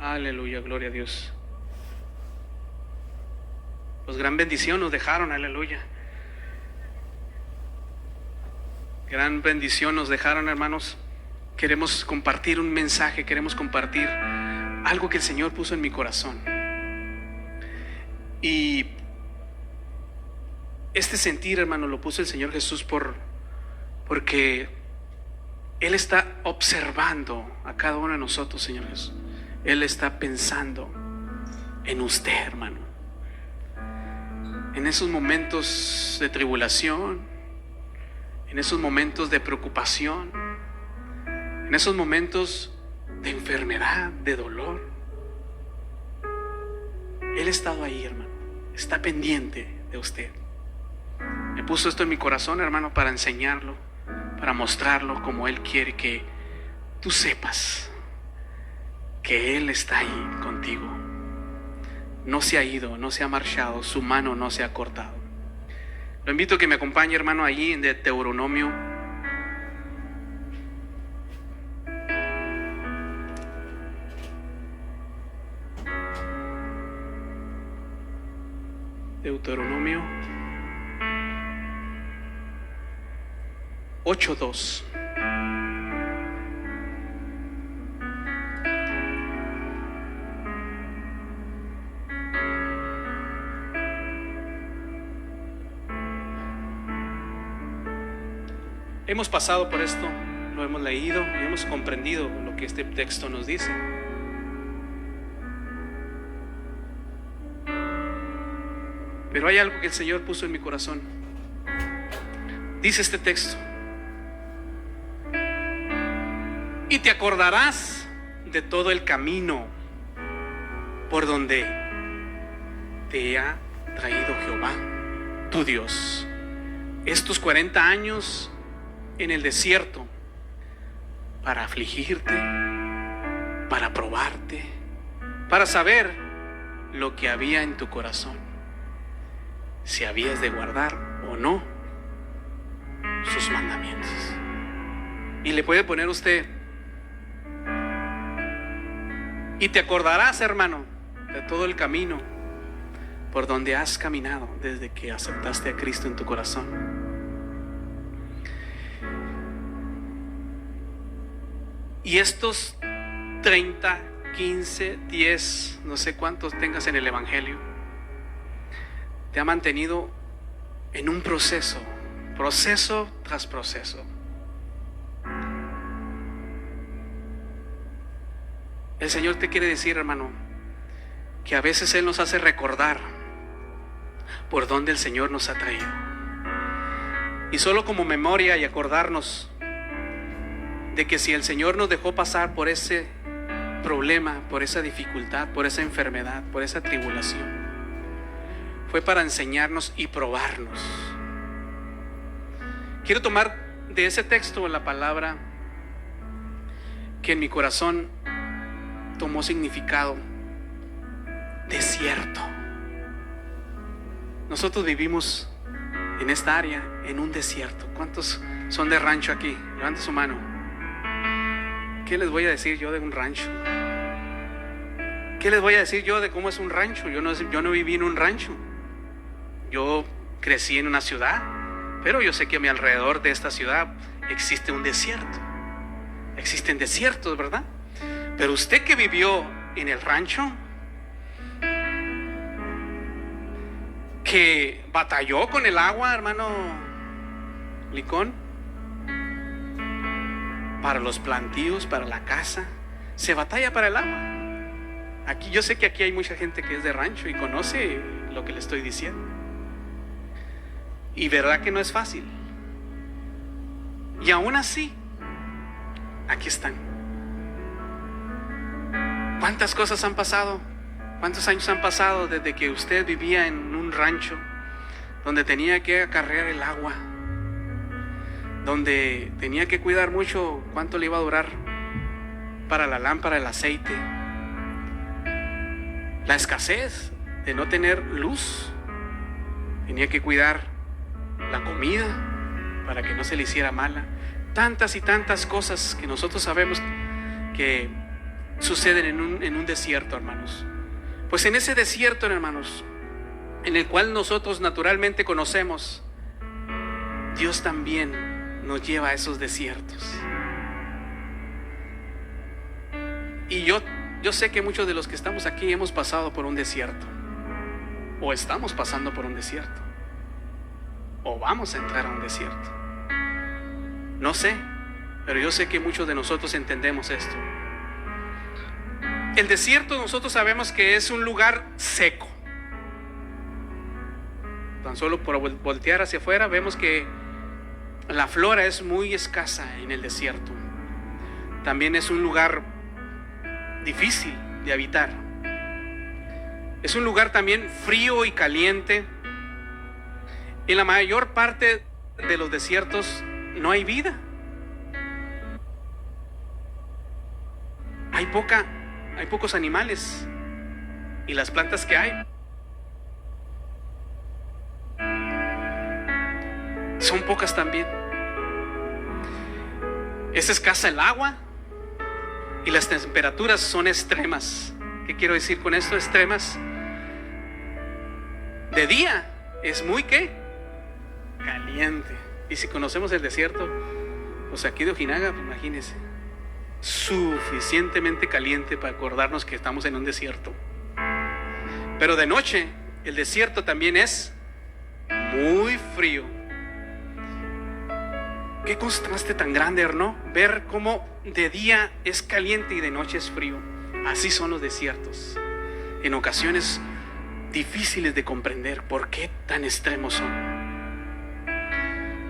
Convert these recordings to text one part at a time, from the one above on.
Aleluya, gloria a Dios. Pues gran bendición nos dejaron, aleluya. Gran bendición nos dejaron, hermanos. Queremos compartir un mensaje, queremos compartir algo que el Señor puso en mi corazón. Y este sentir, hermano, lo puso el Señor Jesús porque Él está observando a cada uno de nosotros, Señor Jesús. Él está pensando en usted, hermano. En esos momentos de tribulación, en esos momentos de preocupación, en esos momentos de enfermedad, de dolor. Él ha estado ahí, hermano. Está pendiente de usted. Me puso esto en mi corazón, hermano, para enseñarlo, para mostrarlo como Él quiere que tú sepas que Él está ahí contigo. No se ha ido, no se ha marchado, su mano no se ha cortado. Lo invito a que me acompañe, hermano, allí en Deuteronomio. Deuteronomio 8:2. Hemos pasado por esto, lo hemos leído y hemos comprendido lo que este texto nos dice. Pero hay algo que el Señor puso en mi corazón. Dice este texto: y te acordarás de todo el camino por donde te ha traído Jehová, tu Dios, estos 40 años en el desierto, para afligirte, para probarte, para saber lo que había en tu corazón, si habías de guardar o no sus mandamientos. Y le puede poner usted: y te acordarás, hermano, de todo el camino por donde has caminado desde que aceptaste a Cristo en tu corazón. Y estos 30, 15, 10, no sé cuántos tengas en el Evangelio, te ha mantenido en un proceso tras proceso. El Señor te quiere decir, hermano, que a veces Él nos hace recordar por dónde el Señor nos ha traído. Y solo como memoria y acordarnos de que si el Señor nos dejó pasar por ese problema, por esa dificultad, por esa enfermedad, por esa tribulación, fue para enseñarnos y probarnos. Quiero tomar de ese texto la palabra que en mi corazón tomó significado: desierto. Nosotros vivimos en esta área, en un desierto. ¿Cuántos son de rancho aquí? Levante su mano. ¿Qué les voy a decir yo de un rancho? ¿Qué les voy a decir yo de cómo es un rancho? Yo no viví en un rancho. Yo crecí en una ciudad, pero yo sé que a mi alrededor de esta ciudad existe un desierto. Existen desiertos, ¿verdad? Pero usted que vivió en el rancho, que batalló con el agua, hermano Licón, para los plantíos, para la casa, se batalla para el agua. Aquí, yo sé que aquí hay mucha gente que es de rancho y conoce lo que le estoy diciendo. Y verdad que no es fácil. Y aún así, aquí están. ¿Cuántas cosas han pasado? ¿Cuántos años han pasado desde que usted vivía en un rancho donde tenía que acarrear el agua, donde tenía que cuidar mucho cuánto le iba a durar para la lámpara, el aceite, la escasez de no tener luz, tenía que cuidar la comida para que no se le hiciera mala, tantas y tantas cosas que nosotros sabemos que suceden en un desierto, hermanos? Pues en ese desierto, hermanos, en el cual nosotros naturalmente conocemos, Dios también nos lleva a esos desiertos. Y yo sé que muchos de los que estamos aquí hemos pasado por un desierto, o estamos pasando por un desierto, o vamos a entrar a un desierto. No sé, pero yo sé que muchos de nosotros entendemos esto. El desierto nosotros sabemos que es un lugar seco. Tan solo por voltear hacia afuera vemos que la flora es muy escasa en el desierto. También es un lugar difícil de habitar. Es un lugar también frío y caliente. En la mayor parte de los desiertos no hay vida. Hay pocos animales, y las plantas que hay son pocas también. Es escasa el agua y las temperaturas son extremas. ¿Qué quiero decir con esto? Extremas. De día es muy caliente. Y si conocemos el desierto, pues aquí de Ojinaga, pues imagínense, suficientemente caliente para acordarnos que estamos en un desierto. Pero de noche el desierto también es muy frío. Qué contraste tan grande, ¿no? Ver cómo de día es caliente y de noche es frío. Así son los desiertos. En ocasiones difíciles de comprender por qué tan extremos son.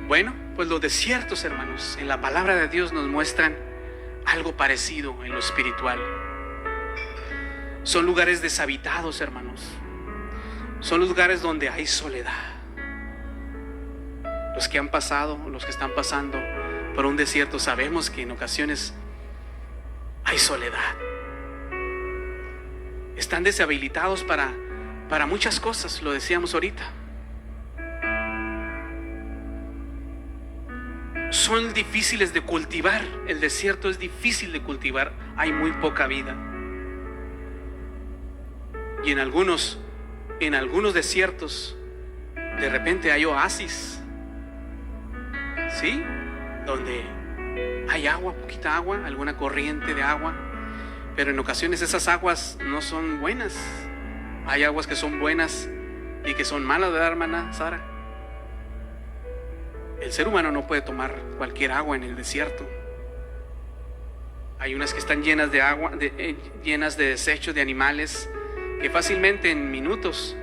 Bueno, pues los desiertos, hermanos, en la palabra de Dios nos muestran algo parecido en lo espiritual. Son lugares deshabitados, hermanos. Son lugares donde hay soledad. Los que han pasado, los que están pasando por un desierto, sabemos que en ocasiones hay soledad. Están deshabilitados para muchas cosas, lo decíamos ahorita. Son difíciles de cultivar. El desierto es difícil de cultivar. Hay muy poca vida. Y en algunos desiertos de repente hay oasis, ¿sí? Donde hay agua, poquita agua, alguna corriente de agua. Pero en ocasiones esas aguas no son buenas. Hay aguas que son buenas y que son malas, ¿verdad, hermana Sara? El ser humano no puede tomar cualquier agua en el desierto. Hay unas que están llenas de agua, llenas de desechos de animales, que fácilmente en minutos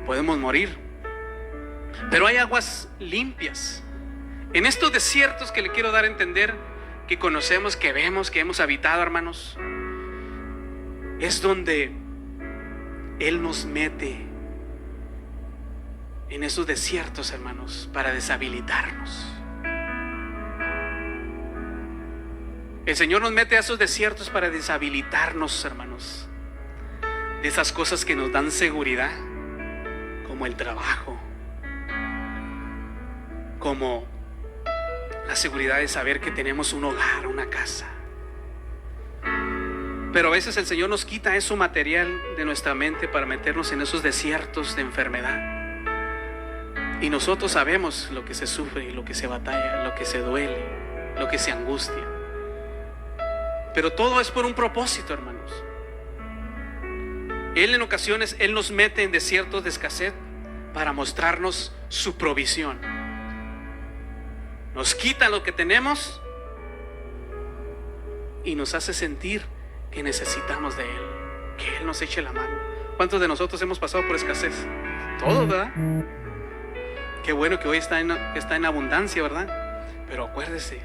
podemos morir. Pero hay aguas limpias. En estos desiertos que le quiero dar a entender, que conocemos, que vemos, que hemos habitado, hermanos, es donde Él nos mete en esos desiertos, hermanos, para deshabilitarnos. El Señor nos mete a esos desiertos para deshabilitarnos, hermanos, de esas cosas que nos dan seguridad, como el trabajo, como la seguridad de saber que tenemos un hogar, una casa. Pero a veces el Señor nos quita eso material de nuestra mente para meternos en esos desiertos de enfermedad. Y nosotros sabemos lo que se sufre, lo que se batalla, lo que se duele, lo que se angustia. Pero todo es por un propósito, hermanos. Él en ocasiones, Él nos mete en desiertos de escasez para mostrarnos su provisión. Nos quita lo que tenemos y nos hace sentir que necesitamos de Él, que Él nos eche la mano. ¿Cuántos de nosotros hemos pasado por escasez? Todos, ¿verdad? Qué bueno que hoy está en abundancia, ¿verdad? Pero acuérdese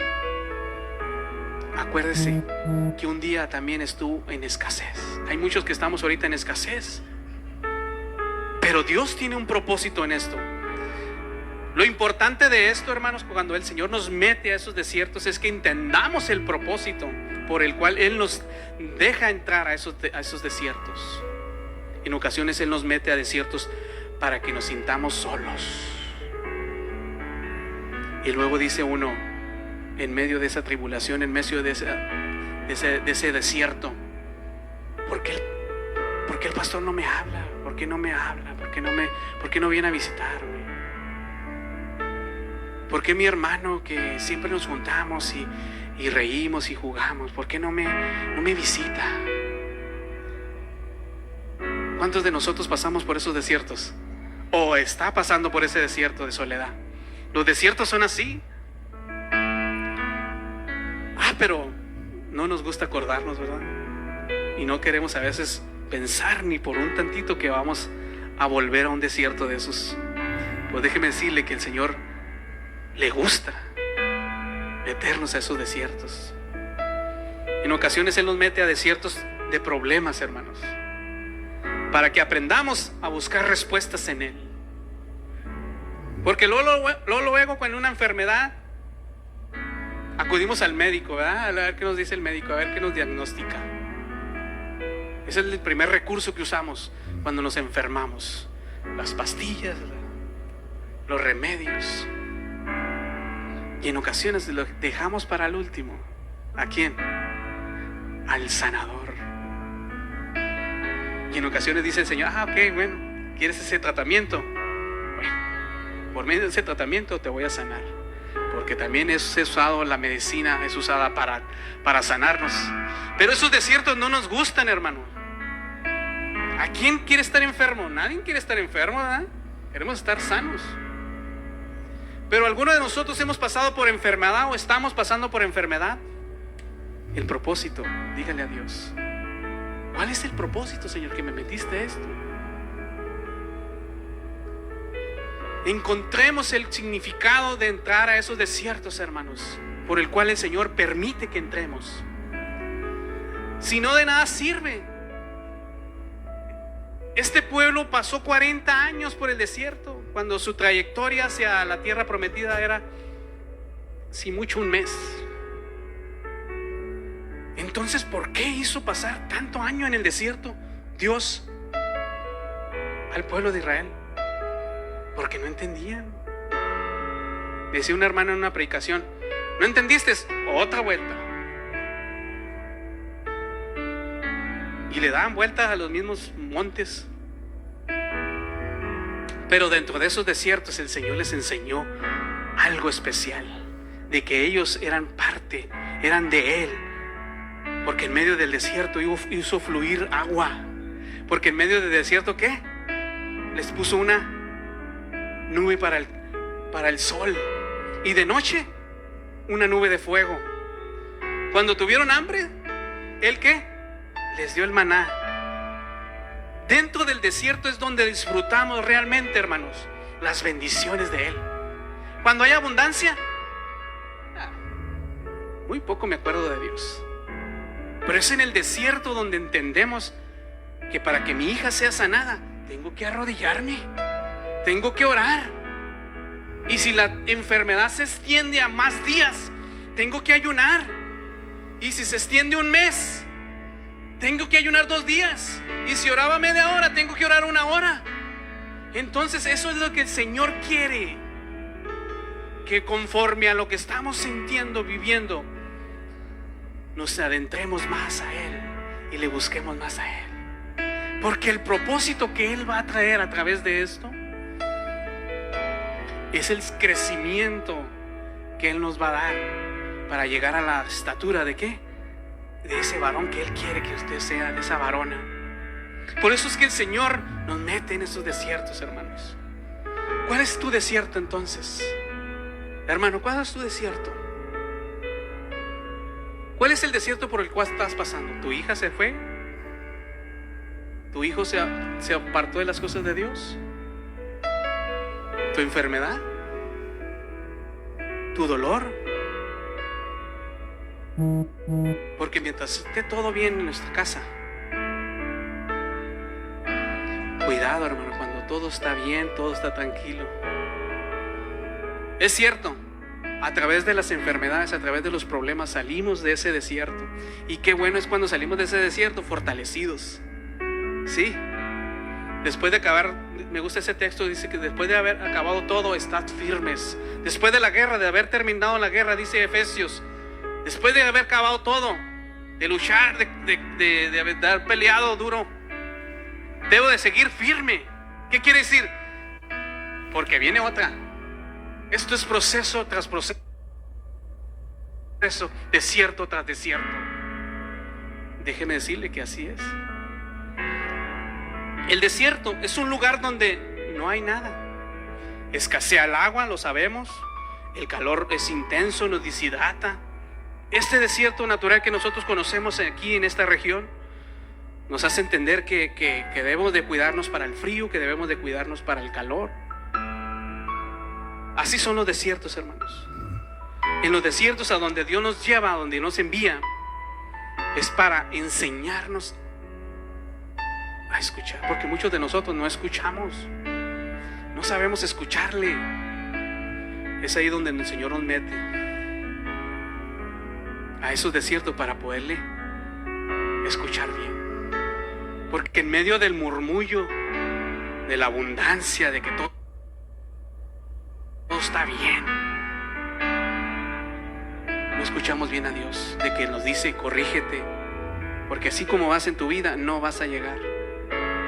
que un día también estuvo en escasez. Hay muchos que estamos ahorita en escasez, pero Dios tiene un propósito en esto. Lo importante de esto, hermanos, cuando el Señor nos mete a esos desiertos, es que entendamos el propósito por el cual Él nos deja entrar a esos desiertos. En ocasiones Él nos mete a desiertos para que nos sintamos solos. Y luego dice uno, en medio de esa tribulación, en medio de ese desierto, ¿por qué el pastor no me habla? ¿Por qué no me habla? ¿Por qué no viene a visitarme? ¿Por qué mi hermano, que siempre nos juntamos y reímos y jugamos, por qué no me visita? ¿Cuántos de nosotros pasamos por esos desiertos? O está pasando por ese desierto de soledad. Los desiertos son así. Pero no nos gusta acordarnos, ¿verdad? Y no queremos a veces pensar ni por un tantito que vamos a volver a un desierto de esos. Pues déjeme decirle que el Señor le gusta meternos a esos desiertos. En ocasiones Él nos mete a desiertos de problemas, hermanos, para que aprendamos a buscar respuestas en Él. Porque luego con una enfermedad acudimos al médico, ¿verdad? A ver qué nos dice el médico, a ver qué nos diagnostica. Ese es el primer recurso que usamos cuando nos enfermamos. Las pastillas, los remedios. Y en ocasiones lo dejamos para el último. ¿A quién? Al sanador. Y en ocasiones dice el Señor, ok, bueno, ¿quieres ese tratamiento? Bueno, por medio de ese tratamiento te voy a sanar. Porque también es usado la medicina, es usada para sanarnos. Pero esos desiertos no nos gustan, hermano. ¿A quién quiere estar enfermo? Nadie quiere estar enfermo, ¿verdad? Queremos estar sanos. Pero algunos de nosotros hemos pasado por enfermedad o estamos pasando por enfermedad. El propósito, dígale a Dios, ¿cuál es el propósito, Señor, que me metiste esto? Encontremos el significado de entrar a esos desiertos, hermanos, por el cual el Señor permite que entremos. Si no, de nada sirve. Este pueblo pasó 40 años por el desierto, cuando su trayectoria hacia la tierra prometida era, si mucho, un mes. Entonces, ¿por qué hizo pasar tanto año en el desierto Dios al pueblo de Israel? Porque no entendían. Decía un hermano en una predicación, ¿no entendiste? Otra vuelta. Y le daban vueltas a los mismos montes. Pero dentro de esos desiertos el Señor les enseñó algo especial, de que ellos eran parte, eran de Él. Porque en medio del desierto hizo fluir agua. Porque en medio del desierto, ¿qué? Les puso una nube para el sol, y de noche una nube de fuego. Cuando tuvieron hambre, ¿Él qué? Les dio el maná. Dentro del desierto es donde disfrutamos realmente, hermanos, las bendiciones de Él. Cuando hay abundancia, muy poco me acuerdo de Dios. Pero es en el desierto donde entendemos que para que mi hija sea sanada, tengo que arrodillarme, tengo que orar. Y si la enfermedad se extiende a más días, tengo que ayunar. Y si se extiende un mes, tengo que ayunar 2 días. Y si oraba media hora, tengo que orar 1 hora. Entonces eso es lo que el Señor quiere, que conforme a lo que estamos sintiendo, viviendo, nos adentremos más a Él y le busquemos más a Él. Porque el propósito que Él va a traer a través de esto es el crecimiento que Él nos va a dar para llegar a la estatura de ¿qué? De ese varón que Él quiere que usted sea, de esa varona. Por eso es que el Señor nos mete en esos desiertos, hermanos. ¿Cuál es tu desierto entonces? Hermano, ¿cuál es tu desierto? ¿Cuál es el desierto por el cual estás pasando? ¿Tu hija se fue? ¿Tu hijo se apartó de las cosas de Dios? ¿Tu enfermedad? ¿Tu dolor? Porque mientras esté todo bien en nuestra casa, cuidado, hermano, cuando todo está bien, todo está tranquilo. Es cierto, a través de las enfermedades, a través de los problemas, salimos de ese desierto. Y qué bueno es cuando salimos de ese desierto fortalecidos. Sí, después de acabar, me gusta ese texto, dice que después de haber acabado todo, estad firmes. Después de la guerra, de haber terminado la guerra, dice Efesios, después de haber acabado todo, de luchar, de haber peleado duro. Debo de seguir firme. ¿Qué quiere decir? Porque viene otra. Esto es proceso tras proceso, desierto tras desierto. Déjeme decirle que así es. El desierto es un lugar donde no hay nada. Escasea el agua, lo sabemos. El calor es intenso, nos deshidrata. Este desierto natural que nosotros conocemos aquí en esta región nos hace entender que debemos de cuidarnos para el frío, que debemos de cuidarnos para el calor. Así son los desiertos, hermanos. En los desiertos a donde Dios nos lleva, a donde nos envía, es para enseñarnos a escuchar, porque muchos de nosotros no escuchamos, no sabemos escucharle. Es ahí donde el Señor nos mete a esos desiertos para poderle escuchar bien, porque en medio del murmullo, de la abundancia, de que todo está bien, no escuchamos bien a Dios, de que nos dice corrígete, porque así como vas en tu vida no vas a llegar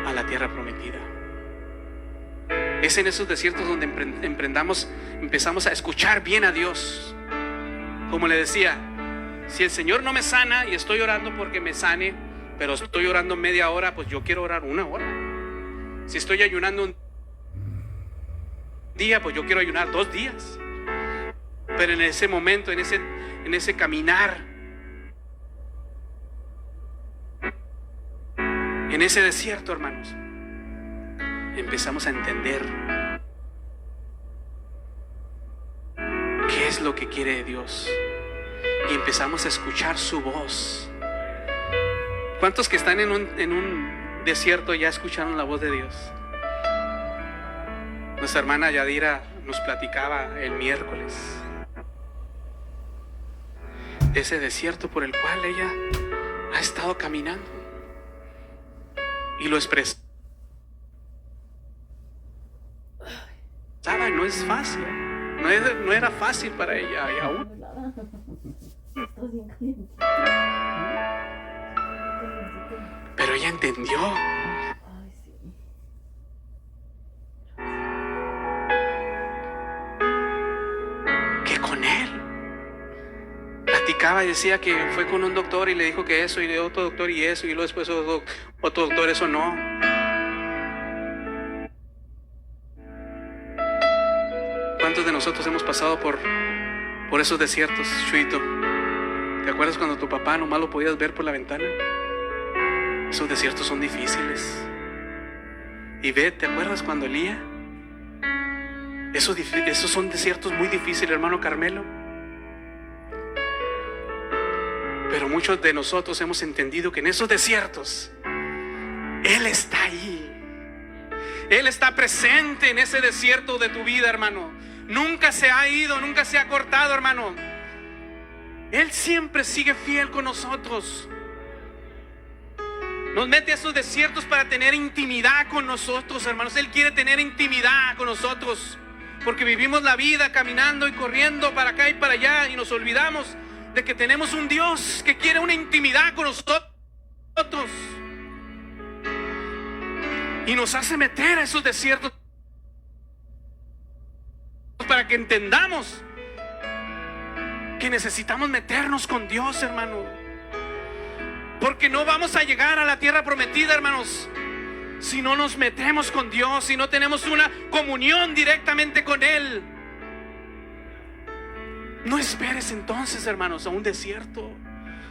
a la tierra prometida. Es en esos desiertos donde empezamos a escuchar bien a Dios. Como le decía, si el Señor no me sana y estoy orando porque me sane, pero estoy orando media hora, pues yo quiero orar 1 hora. Si estoy ayunando un día, pues yo quiero ayunar 2 días. Pero en ese momento, en ese caminar, en ese desierto, hermanos, empezamos a entender qué es lo que quiere Dios y empezamos a escuchar su voz. ¿Cuántos que están en un desierto ya escucharon la voz de Dios? Nuestra hermana Yadira nos platicaba el miércoles de ese desierto por el cual ella ha estado caminando y lo expresaba. No es fácil, no era fácil para ella y aún. Pero ella entendió que con él platicaba y decía que fue con un doctor y le dijo que eso, y otro doctor y eso, y luego después otro doctor eso no. ¿Cuántos de nosotros hemos pasado por esos desiertos, Chuito? ¿Te acuerdas cuando tu papá nomás lo podías ver por la ventana? Esos desiertos son difíciles. Y ¿te acuerdas cuando Elías? Esos son desiertos muy difíciles, hermano Carmelo. Pero muchos de nosotros hemos entendido que en esos desiertos Él está ahí. Él está presente en ese desierto de tu vida, hermano. Nunca se ha ido, nunca se ha cortado, hermano. Él siempre sigue fiel con nosotros. Nos mete a esos desiertos para tener intimidad con nosotros, hermanos. Él quiere tener intimidad con nosotros, porque vivimos la vida caminando y corriendo para acá y para allá, y nos olvidamos de que tenemos un Dios que quiere una intimidad con nosotros, y nos hace meter a esos desiertos para que entendamos que necesitamos meternos con Dios, hermano, porque no vamos a llegar a la tierra prometida, hermanos, si no nos metemos con Dios, si no tenemos una comunión directamente con Él. No esperes entonces, hermanos, a un desierto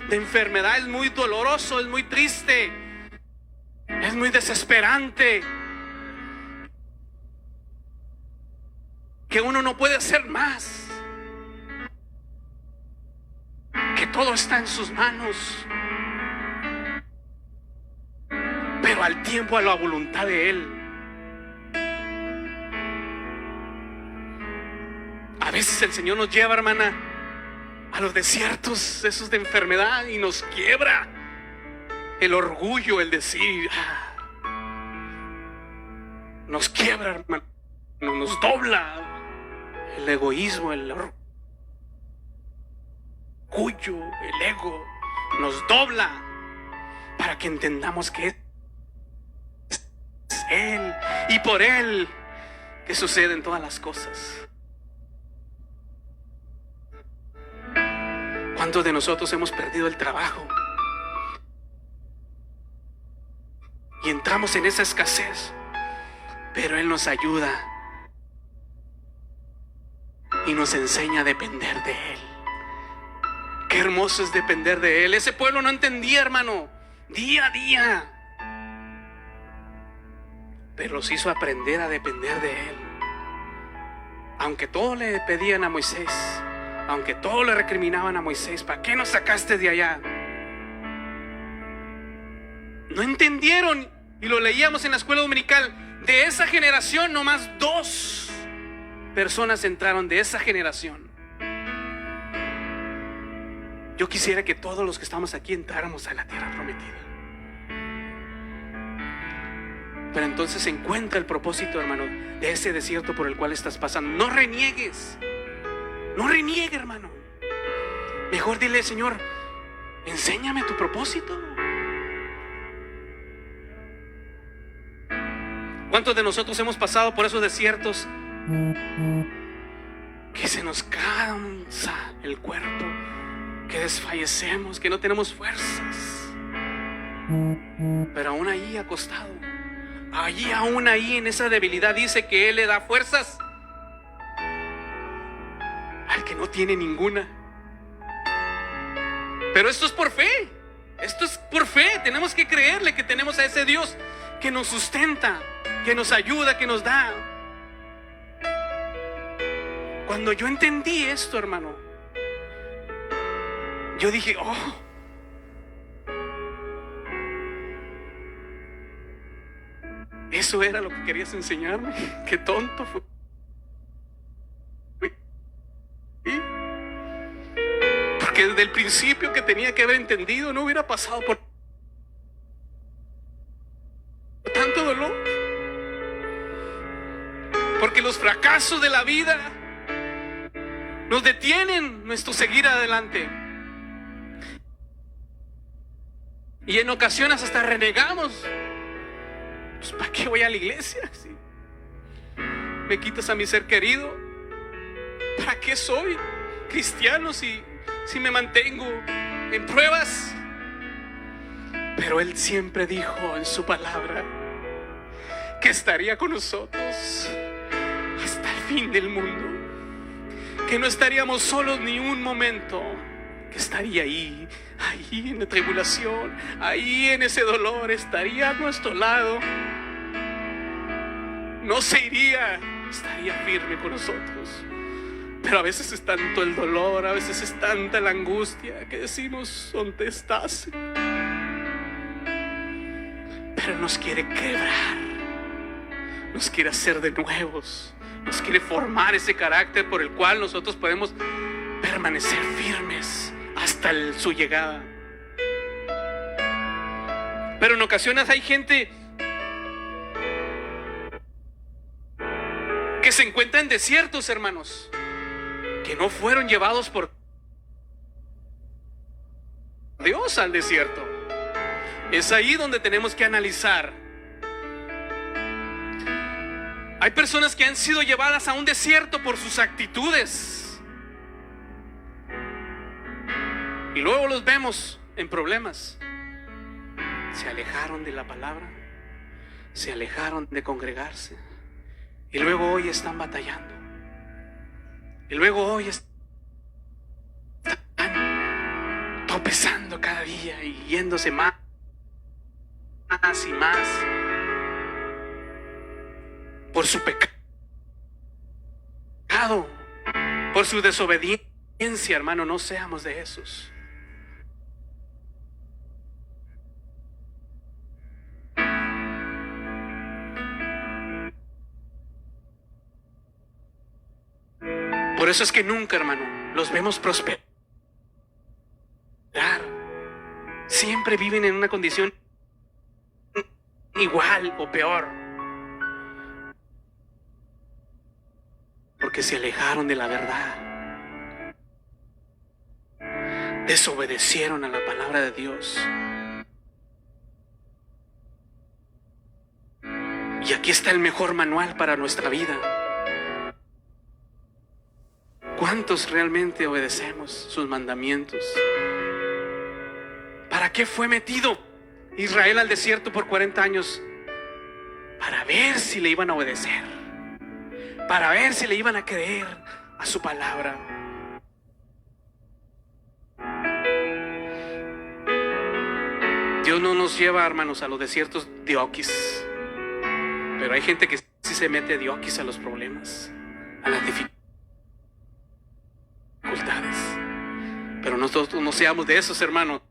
de enfermedad. Es muy doloroso, es muy triste, es muy desesperante, que uno no puede hacer más, que todo está en sus manos, pero al tiempo, a la voluntad de Él. A veces el Señor nos lleva, hermana, a los desiertos esos de enfermedad y nos quiebra el orgullo, el decir, nos quiebra, hermano, nos dobla el egoísmo, el orgullo, el ego, nos dobla para que entendamos que es Él y por Él que suceden todas las cosas. ¿Cuántos de nosotros hemos perdido el trabajo y entramos en esa escasez? Pero Él nos ayuda y nos enseña a depender de Él. Qué hermoso es depender de Él. Ese pueblo no entendía, hermano, día a día, pero los hizo aprender a depender de Él. Aunque todo le pedían a Moisés, aunque todo le recriminaban a Moisés: ¿para qué nos sacaste de allá? No entendieron, y lo leíamos en la escuela dominical. De esa generación, nomás 2 personas entraron de esa generación. Yo quisiera que todos los que estamos aquí entráramos a la tierra prometida. Pero entonces encuentra el propósito, hermano, de ese desierto por el cual estás pasando. No reniegues. No reniegue, hermano. Mejor dile: Señor, enséñame tu propósito. ¿Cuántos de nosotros hemos pasado por esos desiertos que se nos cansa el cuerpo, que desfallecemos, que no tenemos fuerzas? Pero aún ahí acostado, aún ahí en esa debilidad, dice que Él le da fuerzas al que no tiene ninguna. Pero esto es por fe. Esto es por fe. Tenemos que creerle que tenemos a ese Dios que nos sustenta, que nos ayuda, que nos da. Cuando yo entendí esto, hermano, yo dije: oh, eso era lo que querías enseñarme. Qué tonto fue. Porque desde el principio que tenía que haber entendido, no hubiera pasado por tanto dolor. Porque los fracasos de la vida nos detienen nuestro seguir adelante. Y en ocasiones hasta renegamos. Pues, ¿para qué voy a la iglesia? Si me quitas a mi ser querido, ¿para qué soy cristiano si me mantengo en pruebas? Pero Él siempre dijo en su palabra que estaría con nosotros hasta el fin del mundo, que no estaríamos solos ni un momento, que estaría ahí en la tribulación, ahí en ese dolor, estaría a nuestro lado, no se iría, estaría firme con nosotros. Pero a veces es tanto el dolor, a veces es tanta la angustia que decimos: ¿dónde estás? Pero nos quiere quebrar, nos quiere hacer de nuevos, nos quiere formar ese carácter por el cual nosotros podemos permanecer firmes hasta su llegada. Pero en ocasiones hay gente que se encuentra en desiertos, hermanos, que no fueron llevados por Dios al desierto. Es ahí donde tenemos que analizar. Hay personas que han sido llevadas a un desierto por sus actitudes y luego los vemos en problemas. Se alejaron de la palabra, se alejaron de congregarse, y luego hoy están batallando. Y luego hoy están tropezando cada día y yéndose más y más por su pecado, por su desobediencia. Hermano, no seamos de esos. Por eso es que nunca, hermano, los vemos prosperar. Siempre viven en una condición igual o peor, porque se alejaron de la verdad. desobedecieron a la palabra de Dios. Y aquí está el mejor manual para nuestra vida. ¿Cuántos realmente obedecemos sus mandamientos? ¿Para qué fue metido Israel al desierto por 40 años? Para ver si le iban a obedecer, para ver si le iban a creer a su palabra. Dios no nos lleva, hermanos, a los desiertos de oquis, pero hay gente que sí se mete de oquis a los problemas, a las dificultades. Pero nosotros no seamos de esos, hermanos.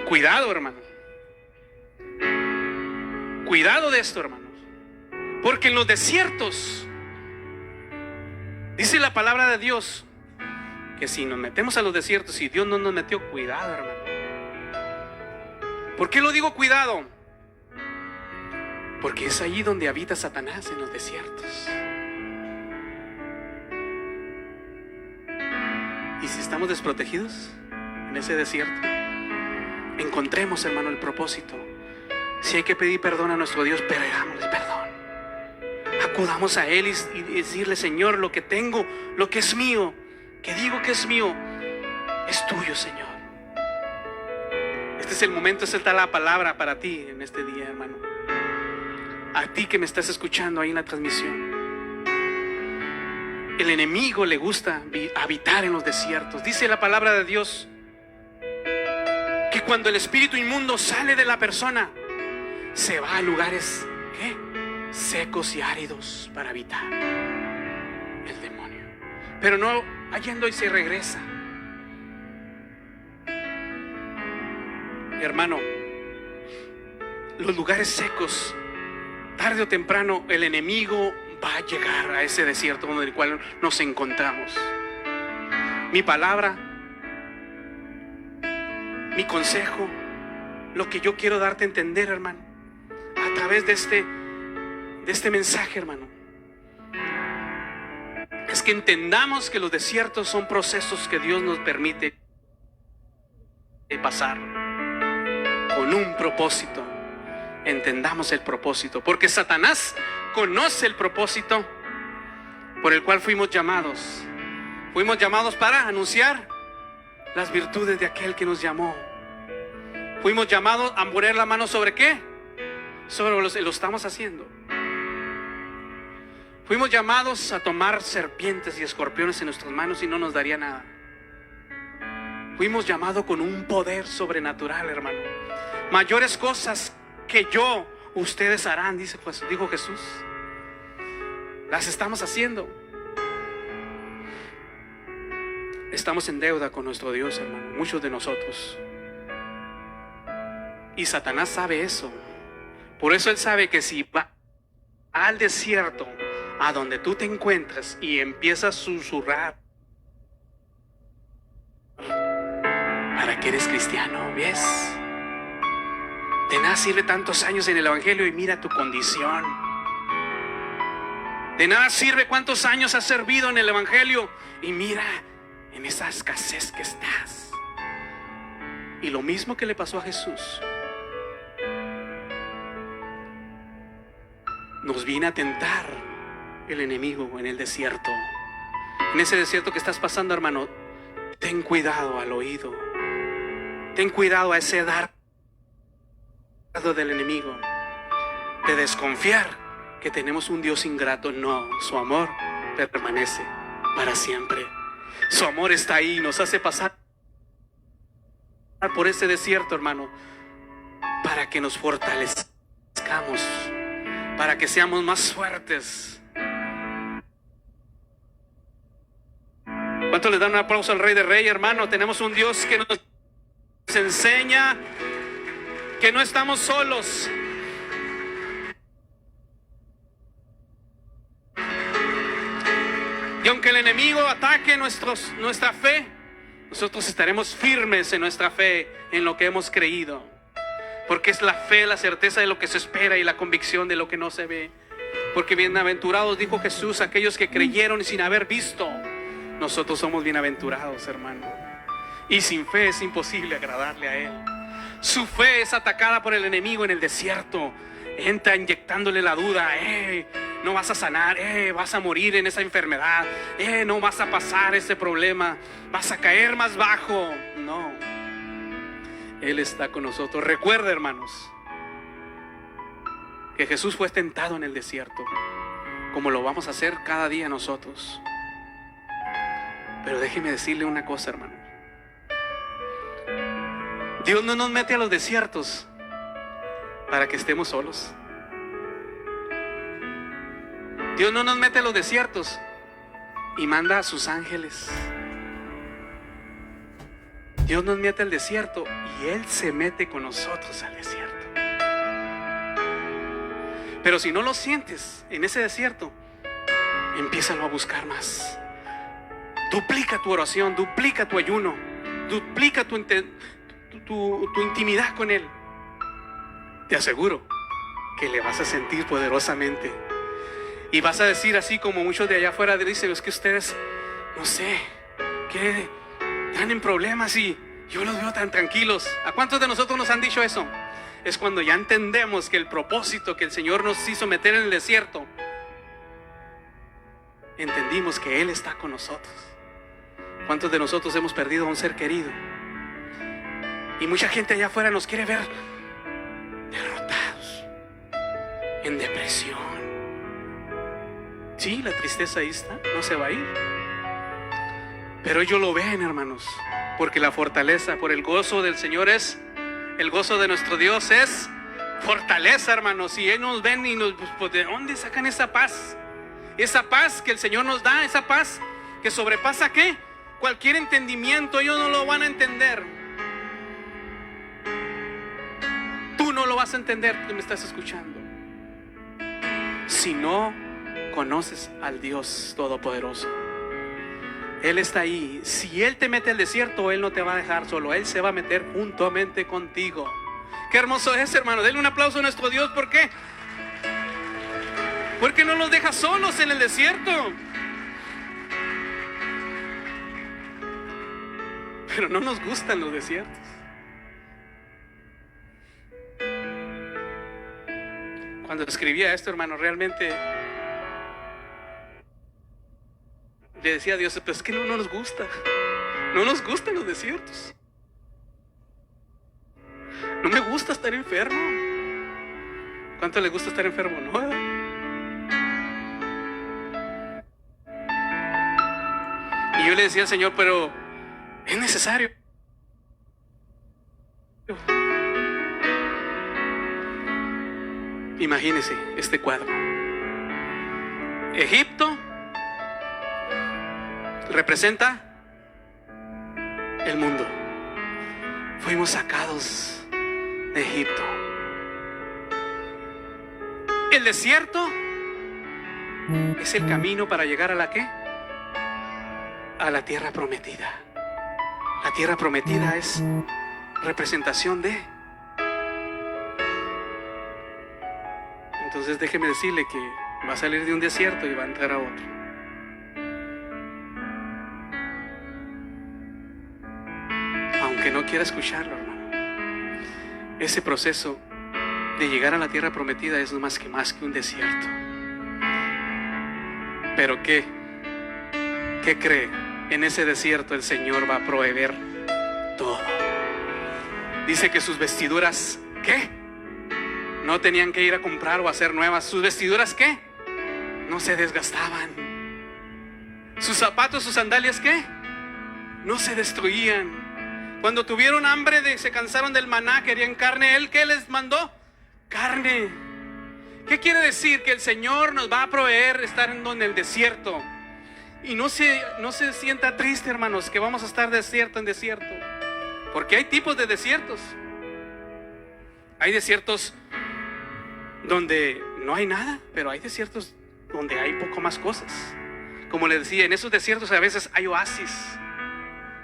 Cuidado, hermano. Cuidado de esto, hermanos. Porque en los desiertos, dice la palabra de Dios, que si nos metemos a los desiertos y Dios no nos metió, cuidado, hermano. ¿Por qué lo digo cuidado? Porque es allí donde habita Satanás, en los desiertos. Y si estamos desprotegidos en ese desierto, encontremos, hermano, el propósito. Si hay que pedir perdón a nuestro Dios, pedámosle perdón. Acudamos a Él y decirle: Señor, lo que tengo, lo que es mío, que digo que es mío, es tuyo, Señor. Este es el momento, esta es la palabra para ti en este día, hermano. A ti que me estás escuchando ahí en la transmisión. El enemigo le gusta habitar en los desiertos. Dice la palabra de Dios que cuando el espíritu inmundo sale de la persona, se va a lugares, ¿qué?, secos y áridos para habitar el demonio. Pero no yendo y se regresa. Hermano, los lugares secos, tarde o temprano el enemigo va a llegar a ese desierto en el cual nos encontramos. Mi palabra, mi consejo, lo que yo quiero darte a entender, hermano, a través de este mensaje, hermano, es que entendamos que los desiertos son procesos que Dios nos permite pasar con un propósito. Entendamos el propósito, porque Satanás conoce el propósito por el cual fuimos llamados. Fuimos llamados para anunciar las virtudes de aquel que nos llamó. Fuimos llamados a poner la mano sobre ¿qué? Sobre lo estamos haciendo. Fuimos llamados a tomar serpientes y escorpiones en nuestras manos y no nos daría nada. Fuimos llamados con un poder sobrenatural, hermano. Mayores cosas que yo, ustedes harán, dijo Jesús. Las estamos haciendo. Estamos en deuda con nuestro Dios, hermano, muchos de nosotros. Y Satanás sabe eso. Por eso él sabe que si va al desierto, a donde tú te encuentras, y empiezas a susurrar: ¿para qué eres cristiano? ¿Ves? De nada sirve tantos años en el evangelio y mira tu condición. De nada sirve cuántos años has servido en el evangelio y mira en esa escasez que estás. Y lo mismo que le pasó a Jesús, nos viene a tentar el enemigo en el desierto. En ese desierto que estás pasando, hermano, ten cuidado al oído. Ten cuidado a ese dardo del enemigo de desconfiar que tenemos un Dios ingrato. No, su amor permanece para siempre. Su amor está ahí, nos hace pasar por ese desierto, hermano, para que nos fortalezcamos, para que seamos más fuertes. ¿Cuántos les dan un aplauso al Rey de Reyes, hermano? Tenemos un Dios que nos enseña que no estamos solos. Y aunque el enemigo ataque nuestra fe, nosotros estaremos firmes en nuestra fe, en lo que hemos creído. Porque es la fe, la certeza de lo que se espera y la convicción de lo que no se ve. Porque bienaventurados, dijo Jesús, aquellos que creyeron sin haber visto. nosotros somos bienaventurados, hermano. Y sin fe es imposible agradarle a Él. Su fe es atacada por el enemigo en el desierto. Entra inyectándole la duda. No vas a sanar, vas a morir en esa enfermedad, no vas a pasar ese problema, vas a caer más bajo. No, Él está con nosotros. Recuerda, hermanos, que Jesús fue tentado en el desierto, como lo vamos a hacer cada día nosotros. Pero déjeme decirle una cosa, hermano. Dios no nos mete a los desiertos para que estemos solos. Dios no nos mete a los desiertos y manda a sus ángeles. Dios nos mete al desierto y Él se mete con nosotros al desierto. Pero si no lo sientes en ese desierto, empiézalo a buscar más. Duplica tu oración, duplica tu ayuno, duplica tu intimidad con Él. Te aseguro que le vas a sentir poderosamente. Y vas a decir así como muchos de allá afuera dicen: es que ustedes, no sé, que están en problemas y yo los veo tan tranquilos. ¿A cuántos de nosotros nos han dicho eso? Es cuando ya entendemos que el propósito que el Señor nos hizo meter en el desierto, entendimos que Él está con nosotros. ¿Cuántos de nosotros hemos perdido a un ser querido? Y mucha gente allá afuera nos quiere ver derrotados, en depresión. Sí, la tristeza ahí está, no se va a ir. Pero ellos lo ven, hermanos, porque la fortaleza por el gozo del Señor es, el gozo de nuestro Dios es fortaleza, hermanos. Y ellos nos ven y nos, pues, ¿de dónde sacan esa paz? Esa paz que el Señor nos da, esa paz que sobrepasa ¿qué? Cualquier entendimiento. Ellos no lo van a entender. Tú no lo vas a entender, tú me estás escuchando, si no conoces al Dios Todopoderoso. Él está ahí. Si Él te mete al desierto, Él no te va a dejar solo. Él se va a meter juntamente contigo. Qué hermoso es, hermano. Denle un aplauso a nuestro Dios. ¿Por qué? Porque no nos deja solos en el desierto. Pero no nos gustan los desiertos. Cuando escribía esto, hermano, realmente le decía a Dios: pero es que no nos gusta. No nos gustan los desiertos. No me gusta estar enfermo. ¿Cuánto le gusta estar enfermo? No, ¿verdad? Y yo le decía al Señor: pero es necesario. Imagínese este cuadro. Egipto representa el mundo. Fuimos sacados de Egipto. El desierto es el camino para llegar a la ¿qué? A la tierra prometida. La tierra prometida es representación de. Entonces déjeme decirle que va a salir de un desierto y va a entrar a otro. Aunque no quiera escucharlo, hermano, ese proceso de llegar a la tierra prometida es más que un desierto. Pero ¿qué cree? En ese desierto el Señor va a proveer todo. Dice que sus vestiduras, ¿qué? No tenían que ir a comprar o hacer nuevas. Sus vestiduras, ¿qué? No se desgastaban. Sus zapatos, sus sandalias, ¿qué? No se destruían. Cuando tuvieron hambre, se cansaron del maná, querían carne. ¿Él qué les mandó? Carne. ¿Qué quiere decir? Que el Señor nos va a proveer estando en el desierto. Y no se sienta triste, hermanos, que vamos a estar desierto en desierto. Porque hay tipos de desiertos. Hay desiertos donde no hay nada, pero hay desiertos donde hay poco más cosas. Como les decía, en esos desiertos a veces hay oasis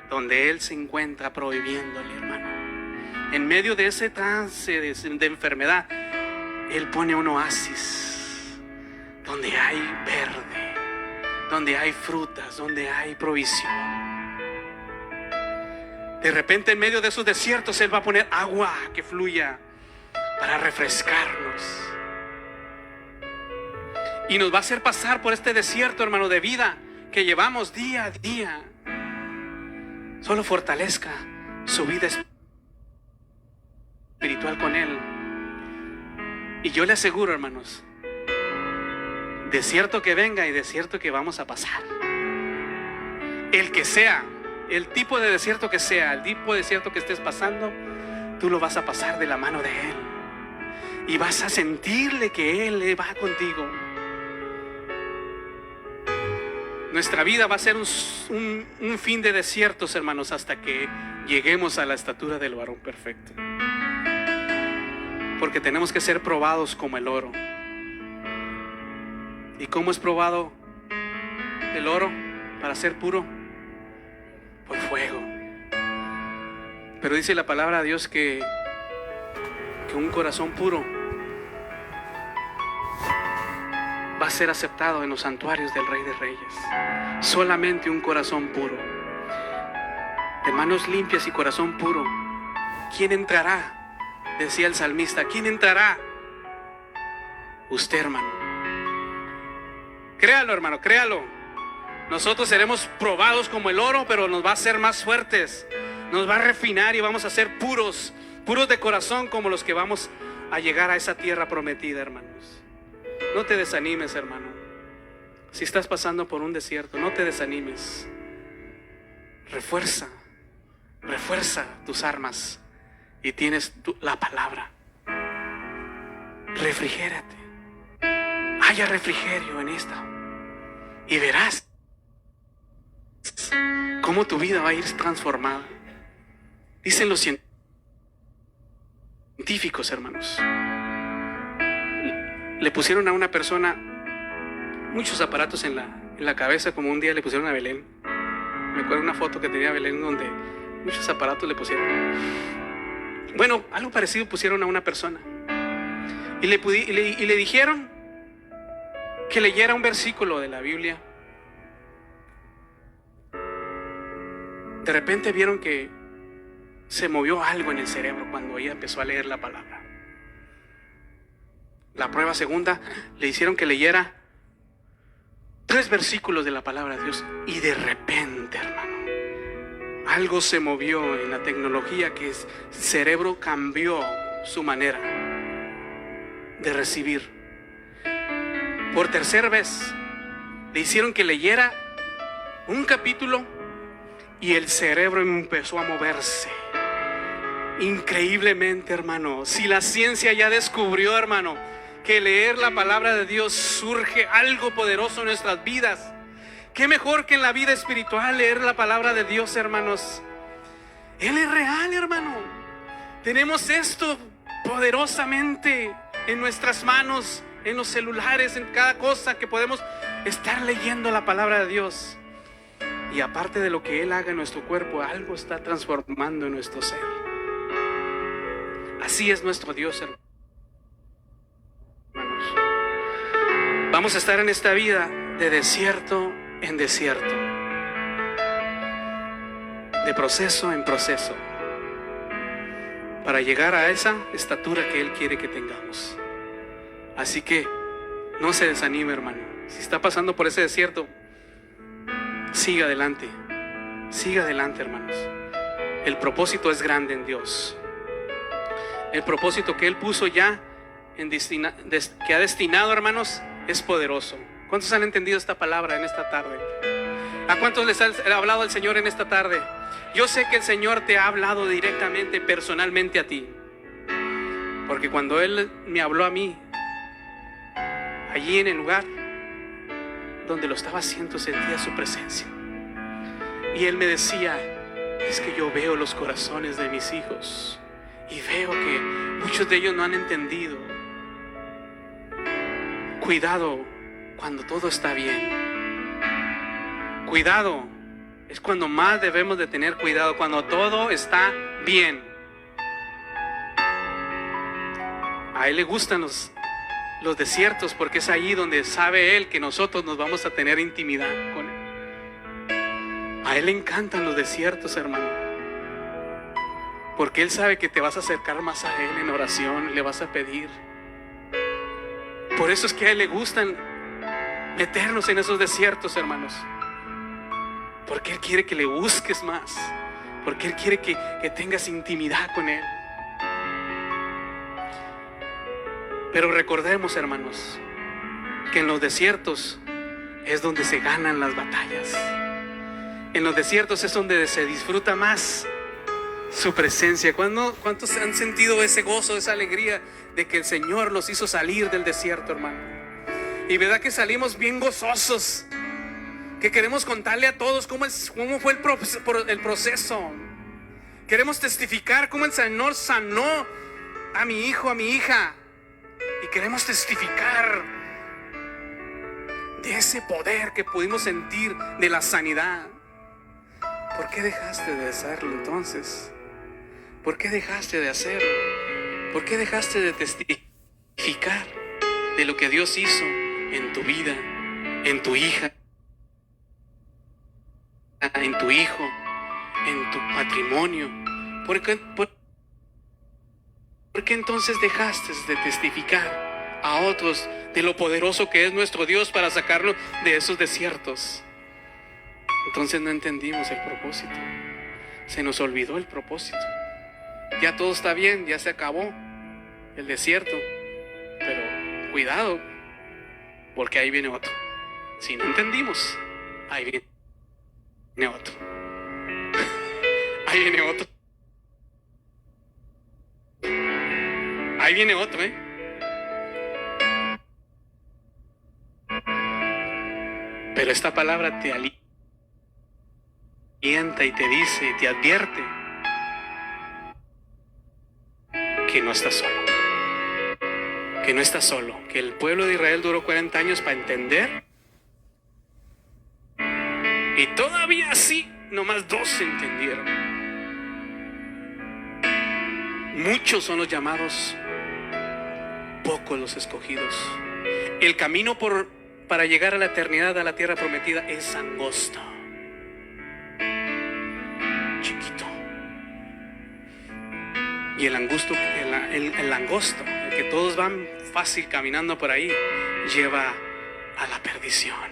donde Él se encuentra prohibiéndole, hermano. En medio de ese trance de enfermedad, Él pone un oasis donde hay verde, donde hay frutas, donde hay provisión. De repente en medio de esos desiertos Él va a poner agua que fluya para refrescarnos. Y nos va a hacer pasar por este desierto, hermano, de vida que llevamos día a día. Solo fortalezca su vida espiritual con Él. Y yo le aseguro, hermanos, desierto que venga y desierto que vamos a pasar, el que sea, el tipo de desierto que sea, el tipo de desierto que estés pasando, tú lo vas a pasar de la mano de Él. Y vas a sentirle que Él va contigo. Nuestra vida va a ser un fin de desiertos, hermanos, hasta que lleguemos a la estatura del varón perfecto. Porque tenemos que ser probados como el oro. ¿Y cómo es probado el oro para ser puro? Por fuego. Pero dice la palabra de Dios que un corazón puro va a ser aceptado en los santuarios del Rey de Reyes. Solamente un corazón puro, de manos limpias y corazón puro. ¿Quién entrará? Decía el salmista, ¿quién entrará? Usted, hermano. Créalo, hermano, créalo. Nosotros seremos probados como el oro, pero nos va a hacer más fuertes. Nos va a refinar y vamos a ser puros, puros de corazón, como los que vamos a llegar a esa tierra prometida, hermanos. No te desanimes, hermano. Si estás pasando por un desierto, no te desanimes. Refuerza tus armas. Y tienes la palabra. Refrigérate. Haya refrigerio en esta. Y verás cómo tu vida va a ir transformada. Dicen los científicos, hermanos. Le pusieron a una persona muchos aparatos en la cabeza, como un día le pusieron a Belén. Me acuerdo una foto que tenía a Belén donde muchos aparatos le pusieron. Bueno, algo parecido pusieron a una persona. Y le dijeron que leyera un versículo de la Biblia. De repente vieron que se movió algo en el cerebro cuando ella empezó a leer la palabra. La prueba segunda, le hicieron que leyera 3 versículos de la palabra de Dios. Y de repente, hermano, algo se movió en la tecnología, que el cerebro cambió su manera de recibir. Por tercera vez le hicieron que leyera un capítulo y el cerebro empezó a moverse increíblemente, hermano. Si la ciencia ya descubrió, hermano, que leer la palabra de Dios surge algo poderoso en nuestras vidas, qué mejor que en la vida espiritual leer la palabra de Dios, hermanos. Él es real, hermano. Tenemos esto poderosamente en nuestras manos, en los celulares, en cada cosa que podemos estar leyendo la palabra de Dios. Y aparte de lo que Él haga en nuestro cuerpo, algo está transformando en nuestro ser. Así es nuestro Dios, hermanos. Vamos a estar en esta vida de desierto en desierto, de proceso en proceso, para llegar a esa estatura que Él quiere que tengamos. Así que no se desanime, hermano. Si está pasando por ese desierto, siga adelante, hermanos. El propósito es grande en Dios. El propósito que Él puso ya que ha destinado, hermanos, es poderoso. ¿Cuántos han entendido esta palabra en esta tarde? ¿A cuántos les ha hablado el Señor en esta tarde? Yo sé que el Señor te ha hablado directamente, personalmente a ti. Porque cuando Él me habló a mí, allí en el lugar donde lo estaba haciendo, sentía su presencia. Y Él me decía, es que yo veo los corazones de mis hijos y veo que muchos de ellos no han entendido. Cuidado cuando todo está bien. Cuidado es cuando más debemos de tener cuidado, cuando todo está bien. A Él le gustan los desiertos, porque es ahí donde sabe Él que nosotros nos vamos a tener intimidad con Él. A Él le encantan los desiertos, hermano, porque Él sabe que te vas a acercar más a Él en oración, le vas a pedir. Por eso es que a Él le gustan meternos en esos desiertos, hermanos, porque Él quiere que le busques más, porque Él quiere que tengas intimidad con Él. Pero recordemos, hermanos, que en los desiertos es donde se ganan las batallas. En los desiertos es donde se disfruta más su presencia. ¿Cuántos han sentido ese gozo, esa alegría de que el Señor los hizo salir del desierto, hermano? Y verdad que salimos bien gozosos, que queremos contarle a todos cómo fue el proceso. Queremos testificar cómo el Señor sanó a mi hijo, a mi hija. Y queremos testificar de ese poder que pudimos sentir, de la sanidad. ¿Por qué dejaste de hacerlo entonces? ¿Por qué dejaste de hacerlo? ¿Por qué dejaste de testificar de lo que Dios hizo en tu vida, en tu hija, en tu hijo, en tu matrimonio? ¿Por qué entonces dejaste de testificar a otros de lo poderoso que es nuestro Dios para sacarlo de esos desiertos? Entonces no entendimos el propósito. Se nos olvidó el propósito. Ya todo está bien, ya se acabó el desierto, pero cuidado, porque ahí viene otro. Si no entendimos, ahí viene otro. Ahí viene otro. Ahí viene otro, Pero esta palabra te alienta y te dice, te advierte que no estás solo. Que no estás solo. Que el pueblo de Israel duró 40 años para entender. Y todavía así, nomás 2 entendieron. Muchos son los llamados, pocos los escogidos. El camino para llegar a la eternidad, a la tierra prometida, es angosto, chiquito. Y el angosto, el que todos van fácil caminando por ahí, lleva a la perdición.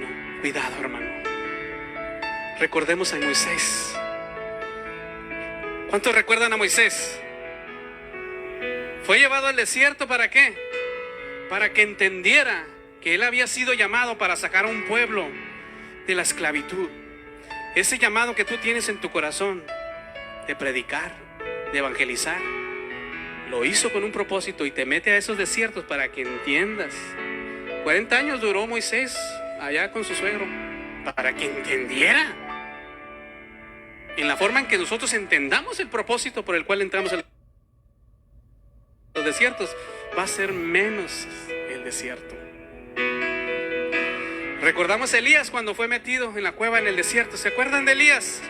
No, cuidado, hermano. Recordemos a Moisés. ¿Cuántos recuerdan a Moisés? Fue llevado al desierto, ¿para qué? Para que entendiera que él había sido llamado para sacar a un pueblo de la esclavitud. Ese llamado que tú tienes en tu corazón de predicar, de evangelizar, lo hizo con un propósito y te mete a esos desiertos para que entiendas. 40 años duró Moisés allá con su suegro para que entendiera. En la forma en que nosotros entendamos el propósito por el cual entramos en los desiertos, va a ser menos el desierto. Recordamos a Elías cuando fue metido en la cueva en el desierto. ¿Se acuerdan de Elías?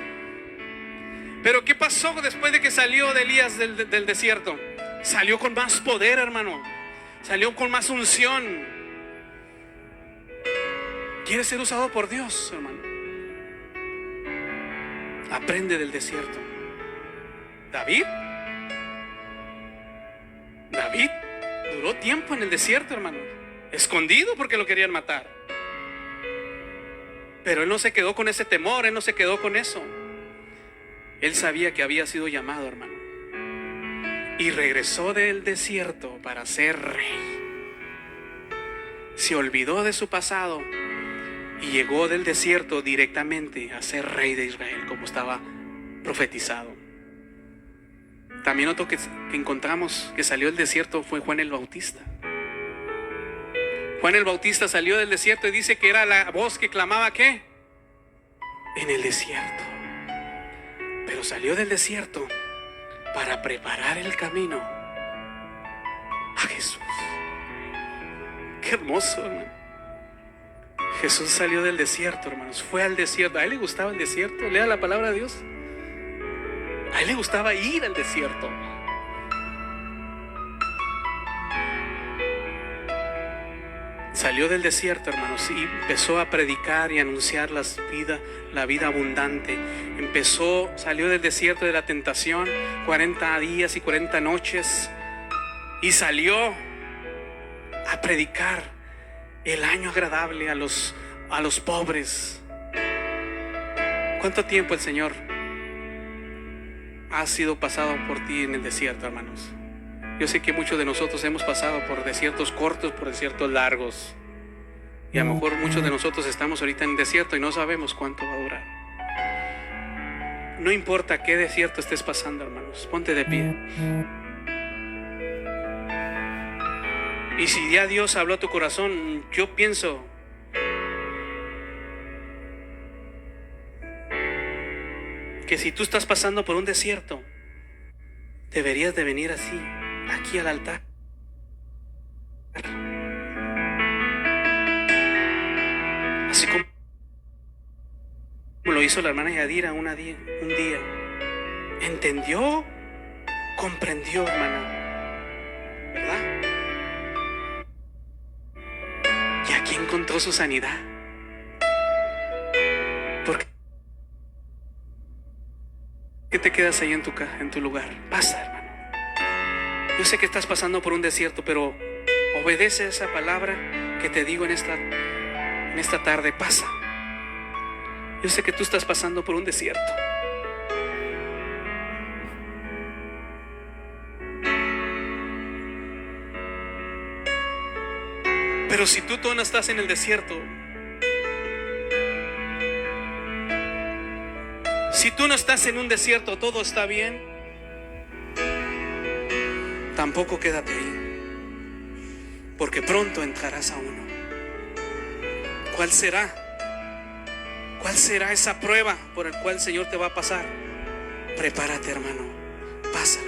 Pero ¿qué pasó después de que salió de Elías del desierto? Salió con más poder, hermano. Salió con más unción. ¿Quiere ser usado por Dios, hermano? Aprende del desierto. David duró tiempo en el desierto, hermano, escondido porque lo querían matar. Pero él no se quedó con ese temor, él no se quedó con eso. Él sabía que había sido llamado, hermano, y regresó del desierto para ser rey. Se olvidó de su pasado y llegó del desierto directamente a ser rey de Israel, como estaba profetizado. También otro que encontramos que salió del desierto fue Juan el Bautista. Juan el Bautista salió del desierto y dice que era la voz que clamaba, ¿qué? En el desierto. Pero salió del desierto para preparar el camino a Jesús. Qué hermoso, hermano. Jesús salió del desierto, hermanos. Fue al desierto. A él le gustaba el desierto. Lea la palabra de Dios. A él le gustaba ir al desierto. Salió del desierto, hermanos, y empezó a predicar y anunciar la vida abundante. Salió del desierto de la tentación, 40 días y 40 noches, y salió a predicar el año agradable a los pobres. ¿Cuánto tiempo el Señor ha sido pasado por ti en el desierto, hermanos? Yo sé que muchos de nosotros hemos pasado por desiertos cortos, por desiertos largos. Y a lo mejor muchos de nosotros estamos ahorita en el desierto y no sabemos cuánto va a durar. No importa qué desierto estés pasando, hermanos, ponte de pie. Y si ya Dios habló a tu corazón, yo pienso que si tú estás pasando por un desierto, deberías de venir así, aquí al altar. Así como lo hizo la hermana Yadira un día. Entendió, comprendió, hermana, ¿verdad? Y aquí encontró su sanidad. ¿Por qué te quedas ahí en tu lugar? Pasa, hermano. Yo sé que estás pasando por un desierto, pero obedece esa palabra que te digo en esta tarde. Pasa. Yo sé que tú estás pasando por un desierto. Pero si tú no estás en el desierto, si tú no estás en un desierto, todo está bien, tampoco quédate ahí, porque pronto entrarás a uno. ¿Cuál será? ¿Cuál será esa prueba por la cual el Señor te va a pasar? Prepárate, hermano. Pasa.